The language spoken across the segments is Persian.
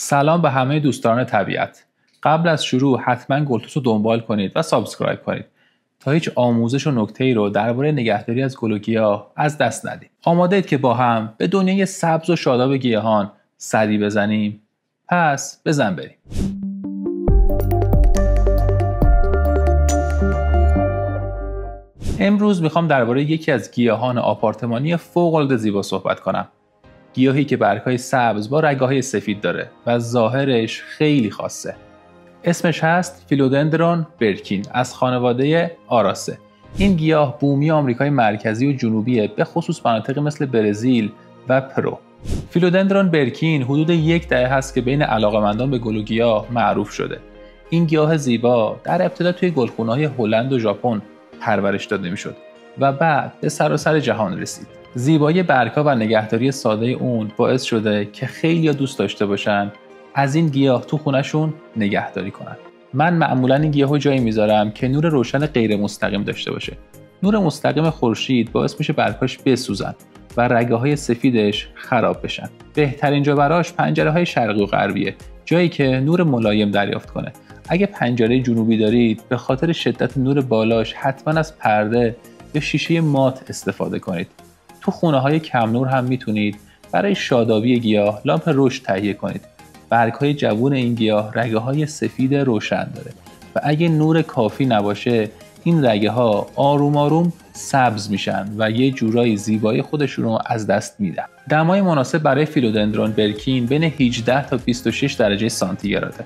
سلام به همه دوستان طبیعت. قبل از شروع حتما گلتوس رو دنبال کنید و سابسکرایب کنید تا هیچ آموزش و نکته‌ای رو درباره نگهداری از گل و گیاه از دست ندید. آماده اید که با هم به دنیای سبز و شاداب گیاهان سری بزنیم؟ پس بزن بریم. امروز میخوام درباره یکی از گیاهان آپارتمانی فوق‌العاده زیبا صحبت کنم. گیاهی که برگ‌های سبز با رگه‌های سفید داره و ظاهرش خیلی خاصه. اسمش هست فیلودندرون برکین از خانواده آراسه. این گیاه بومی آمریکای مرکزی و جنوبیه، به خصوص مناطق مثل برزیل و پرو. فیلودندرون برکین حدود 10 دهه هست که بین علاقه‌مندان به گل و گیاه معروف شده. این گیاه زیبا در ابتدا توی گلخونه‌های هلند و ژاپن پرورش داده میشد و بعد به سراسر جهان رسید. زیبایی برگ‌ها و نگهداری ساده اون باعث شده که خیلی‌ها دوست داشته باشن از این گیاه تو خونه‌شون نگهداری کنن. من معمولاً این گیاهو جایی میذارم که نور روشن غیر مستقیم داشته باشه. نور مستقیم خورشید باعث میشه برگ‌هاش بسوزن و رگه‌های سفیدش خراب بشن. بهترین جا براش پنجره‌های شرقی و غربیه، جایی که نور ملایم دریافت کنه. اگه پنجره جنوبی دارید، به خاطر شدت نور بالاش حتما از پرده یا شیشه مات استفاده کنید. تو خونه‌های کم نور هم میتونید برای شادابی گیاه لامپ رشد تهیه کنید. برگ‌های جوون این گیاه رگه‌های سفید روشن داره و اگه نور کافی نباشه این رگه‌ها آروم آروم سبز میشن و یه جورایی زیبایی خودشون رو از دست میدن. دمای مناسب برای فیلودندرون برکین بین 18 تا 26 درجه سانتیگراده.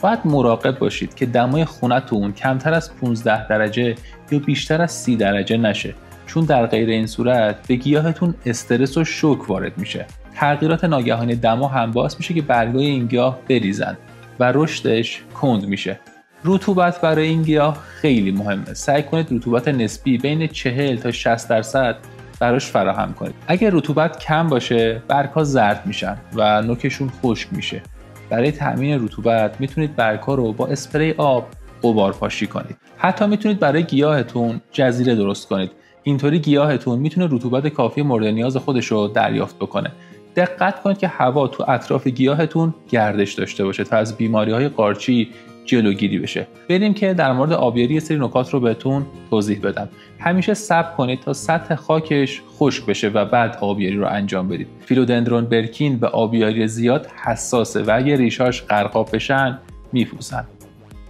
باید مراقب باشید که دمای خونتون کمتر از 15 درجه یا بیشتر از 30 درجه نشه، چون در غیر این صورت به گیاهتون استرس و شوک وارد میشه. تغییرات ناگهانی دما هم باعث میشه که برگ‌های این گیاه بریزن و رشدش کند میشه. رطوبت برای این گیاه خیلی مهمه. سعی کنید رطوبت نسبی بین 40 تا 60% براش فراهم کنید. اگه رطوبت کم باشه برگ‌ها زرد میشن و نوکشون خشک میشه. برای تأمین رطوبت میتونید برگ‌ها رو با اسپری آب غبارپاشی کنید. حتی میتونید برای گیاهتون جزیره درست کنید. اینطوری گیاهتون میتونه رطوبت کافی مورد نیاز خودش رو دریافت بکنه. دقت کنید که هوا تو اطراف گیاهتون گردش داشته باشه تا از بیماری‌های قارچی جلوگیری بشه. بریم که در مورد آبیاری یه سری نکات رو بهتون توضیح بدم. همیشه صبر کنید تا سطح خاکش خشک بشه و بعد آبیاری رو انجام بدید. فیلودندرون برکین به آبیاری زیاد حساسه و اگه ریشاش غرقاب بشن میپوسن.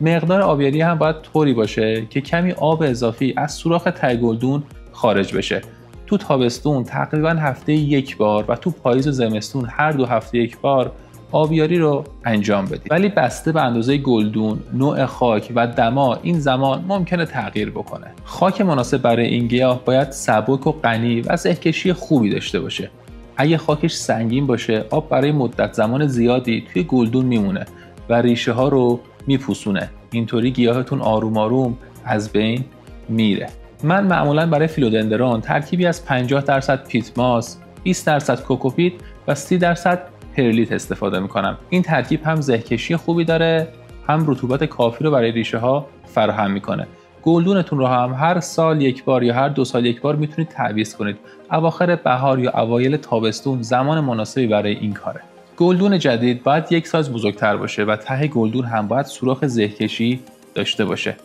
مقدار آبیاری هم باید طوری باشه که کمی آب اضافی از سوراخ ته گلدون خارج بشه. تو تابستون تقریبا هفته یک بار و تو پاییز و زمستون هر 2 هفته یک بار آبیاری رو انجام بدید. ولی بسته به اندازه گلدون، نوع خاک و دما این زمان ممکنه تغییر بکنه. خاک مناسب برای این گیاه باید سبک و غنی و زهکشی خوبی داشته باشه. اگه خاکش سنگین باشه آب برای مدت زمان زیادی توی گلدون میمونه و ریشه ها رو میپوسونه. اینطوری گیاهتون آروم آروم از بین میره. من معمولا برای فیلودندرون ترکیبی از 50% پیت ماس، 20% کوکوپیت و 30% پرلیت استفاده میکنم. این ترکیب هم زهکشی خوبی داره، هم رطوبت کافی رو برای ریشه ها فراهم میکنه. گلدونتون رو هم هر سال یک بار یا هر 2 سال یک بار میتونید تعویض کنید. اواخر بهار یا اوایل تابستون زمان مناسبی برای این کاره. گلدون جدید باید 1 سایز بزرگتر باشه و ته گلدون هم باید سوراخ زهکشی داشته باشه.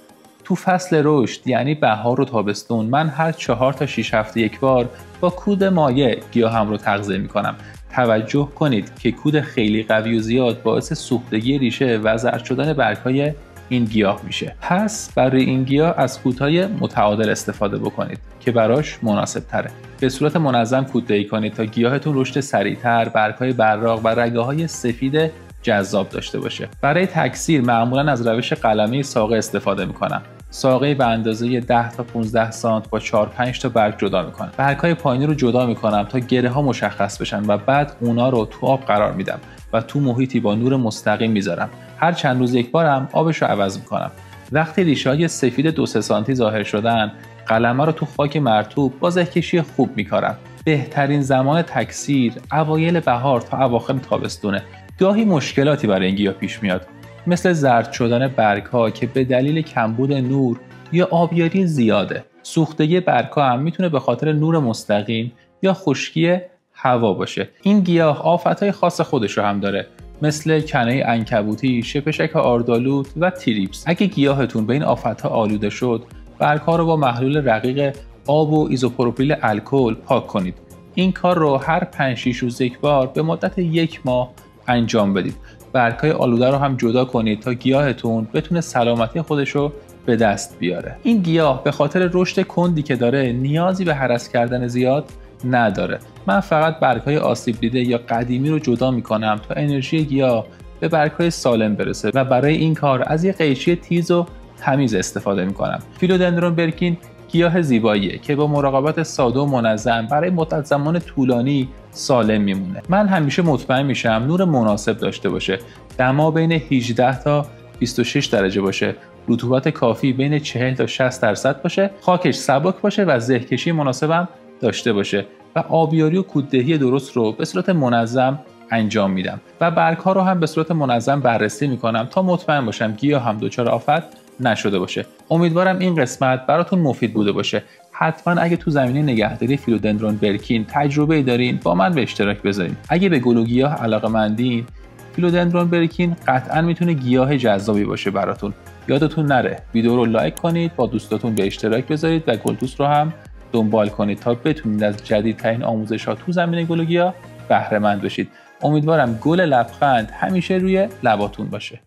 تو فصل رشد یعنی بهار و تابستون من هر 4 تا 6 هفته یک بار با کود مایع گیاهم رو تغذیه میکنم. توجه کنید که کود خیلی قوی و زیاد باعث سوختگی ریشه و زرد شدن برگ‌های این گیاه میشه. پس برای این گیاه از کودهای متعادل استفاده بکنید که براش مناسب تره. به صورت منظم کوددهی کنید تا گیاهتون رشد سریعتر، برگ‌های براق و رگه‌های سفید جذاب داشته باشه. برای تکثیر معمولا از روش قلمه ساقه استفاده میکنم. ساقه به اندازه 10 تا 15 سانت با 4-5 تا برگ جدا میکنم. برگ‌های پایینی رو جدا میکنم تا گره ها مشخص بشن و بعد اونا رو تو آب قرار میدم و تو محیطی با نور مستقیم میذارم. هر چند روز یک بارم آبش رو عوض میکنم. وقتی ریشه‌های سفید 2-3 سانتی ظاهر شدن، قلمه رو تو خاک مرطوب با زهکشی خوب میکارم. بهترین زمان تکثیر اوایل بهار تا اواخر تابستونه. گاهی مشکلاتی برای این گیاه پیش میاد، مثل زرد شدن برگ‌ها که به دلیل کمبود نور یا آبیاری زیاده. سوختگی برگ‌ها هم میتونه به خاطر نور مستقیم یا خشکی هوا باشه. این گیاه آفت‌های خاص خودش رو هم داره. مثل کنه عنکبوتی، شپشک آردالود و تریپس. اگه گیاهتون به این آفت‌ها آلوده شد، برگ‌ها رو با محلول رقیق آب و ایزوپروپیل الکل پاک کنید. این کار رو هر 5-6 روز یک بار به مدت 1 ماه انجام بدید. برگ‌های آلوده رو هم جدا کنید تا گیاهتون بتونه سلامتی خودش رو به دست بیاره. این گیاه به خاطر رشد کندی که داره نیازی به هرس کردن زیاد نداره. من فقط برگ‌های آسیب دیده یا قدیمی رو جدا می‌کنم تا انرژی گیاه به برگ‌های سالم برسه و برای این کار از یه قیچی تیز و تمیز استفاده می‌کنم. فیلودندرون برکین گیاه زیباییه که با مراقبت ساده و منظم برای مدت زمان طولانی سالم میمونه. من همیشه مطمئن میشم نور مناسب داشته باشه، دما بین 18 تا 26 درجه باشه، رطوبت کافی بین 40 تا 60% باشه، خاکش سبک باشه و زهکشی مناسبم داشته باشه و آبیاری و کوددهی درست رو به صورت منظم انجام میدم و برگ‌ها رو هم به صورت منظم بررسی میکنم تا مطمئن باشم گیاه هم دچار آفت نشده باشه. امیدوارم این قسمت براتون مفید بوده باشه. حتما اگه تو زمینه نگهداری فیلودندرون برکین تجربه‌ای دارین با من به اشتراک بذارین. اگه به گل و گیاه علاقه‌مندین، فیلودندرون برکین قطعا میتونه گیاه جذابی باشه براتون. یادتون نره ویدیو رو لایک کنید، با دوستاتون به اشتراک بذارید و گلدوست رو هم دنبال کنید تا بتونید از جدیدترین آموزش‌ها تو زمینه گل و گیاه بهره مند بشید. امیدوارم گل لبخند همیشه روی لباتون باشه.